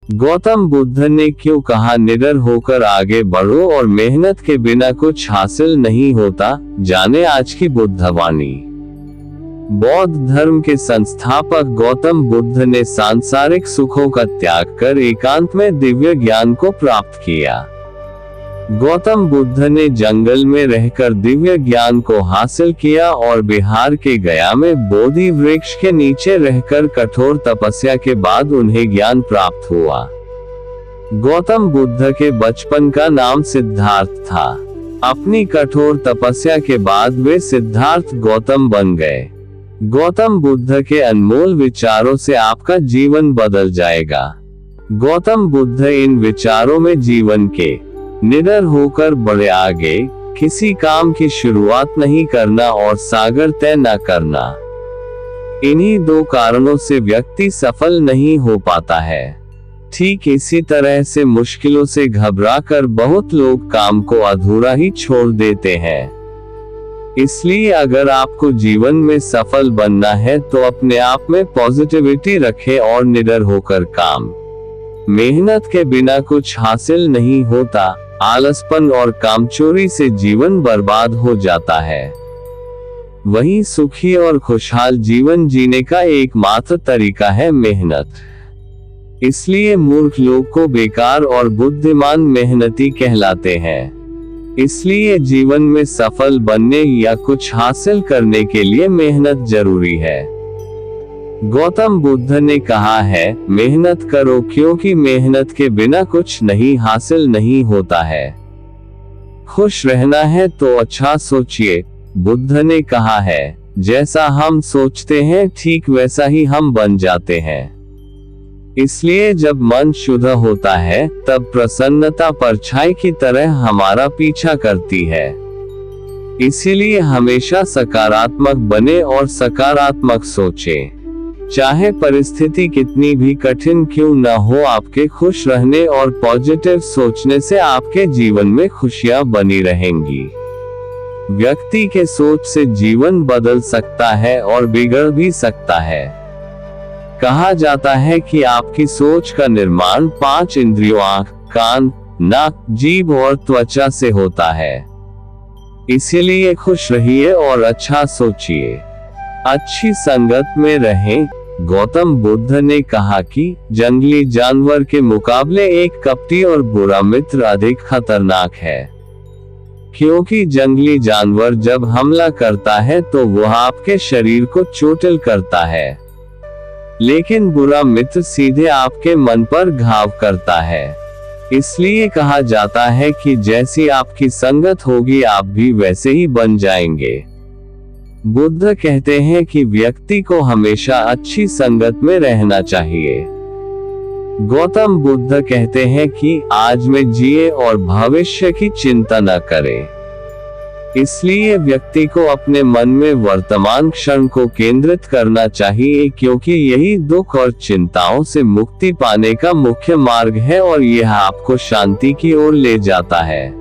गौतम बुद्ध ने क्यों कहा निडर होकर आगे बढ़ो और मेहनत के बिना कुछ हासिल नहीं होता, जाने आज की बुद्धवाणी। बौद्ध धर्म के संस्थापक गौतम बुद्ध ने सांसारिक सुखों का त्याग कर एकांत में दिव्य ज्ञान को प्राप्त किया। गौतम बुद्ध ने जंगल में रहकर दिव्य ज्ञान को हासिल किया और बिहार के गया में बोधि वृक्ष के नीचे रहकर कठोर तपस्या के बाद उन्हें ज्ञान प्राप्त हुआ। गौतम बुद्ध के बचपन का नाम सिद्धार्थ था। अपनी कठोर तपस्या के बाद वे सिद्धार्थ गौतम बन गए। गौतम बुद्ध के अनमोल विचारों से आपका जीवन बदल जाएगा। गौतम बुद्ध इन विचारों में जीवन के निडर होकर बढ़े आगे, किसी काम की शुरुआत नहीं करना और सागर तय न करना। इन्हीं दो कारणों से व्यक्ति सफल नहीं हो पाता है। ठीक इसी तरह से मुश्किलों से घबराकर बहुत लोग काम को अधूरा ही छोड़ देते हैं। इसलिए अगर आपको जीवन में सफल बनना है तो अपने आप में पॉजिटिविटी रखें और निडर होकर काम। मेहनत के बिना कुछ हासिल नहीं होता। आलसपन और कामचोरी से जीवन बर्बाद हो जाता है। वहीं सुखी और खुशहाल जीवन जीने का एकमात्र तरीका है मेहनत। इसलिए मूर्ख लोग को बेकार और बुद्धिमान मेहनती कहलाते हैं। इसलिए जीवन में सफल बनने या कुछ हासिल करने के लिए मेहनत जरूरी है। गौतम बुद्ध ने कहा है, मेहनत करो क्योंकि मेहनत के बिना कुछ नहीं हासिल नहीं होता है। खुश रहना है तो अच्छा सोचिए। बुद्ध ने कहा है, जैसा हम सोचते हैं ठीक वैसा ही हम बन जाते हैं। इसलिए जब मन शुद्ध होता है तब प्रसन्नता परछाई की तरह हमारा पीछा करती है। इसीलिए हमेशा सकारात्मक बने और सकारात्मक सोचें। चाहे परिस्थिति कितनी भी कठिन क्यों न हो, आपके खुश रहने और पॉजिटिव सोचने से आपके जीवन में खुशियां बनी रहेंगी। व्यक्ति के सोच से जीवन बदल सकता है और बिगड़ भी सकता है। कहा जाता है कि आपकी सोच का निर्माण 5 इंद्रियों आँख, कान, नाक, जीभ और त्वचा से होता है। इसीलिए खुश रहिए और अच्छा सोचिए। अच्छी संगत में रहें। गौतम बुद्ध ने कहा कि जंगली जानवर के मुकाबले एक कपटी और बुरा मित्र अधिक खतरनाक है, क्योंकि जंगली जानवर जब हमला करता है तो वह आपके शरीर को चोटिल करता है, लेकिन बुरा मित्र सीधे आपके मन पर घाव करता है। इसलिए कहा जाता है कि जैसी आपकी संगत होगी आप भी वैसे ही बन जाएंगे। बुद्ध कहते हैं कि व्यक्ति को हमेशा अच्छी संगत में रहना चाहिए। गौतम बुद्ध कहते हैं कि आज में जिए और भविष्य की चिंता न करें। इसलिए व्यक्ति को अपने मन में वर्तमान क्षण को केंद्रित करना चाहिए, क्योंकि यही दुख और चिंताओं से मुक्ति पाने का मुख्य मार्ग है और यह आपको शांति की ओर ले जाता है।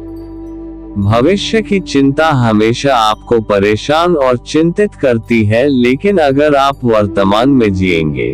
भविष्य की चिंता हमेशा आपको परेशान और चिंतित करती है, लेकिन अगर आप वर्तमान में जिएंगे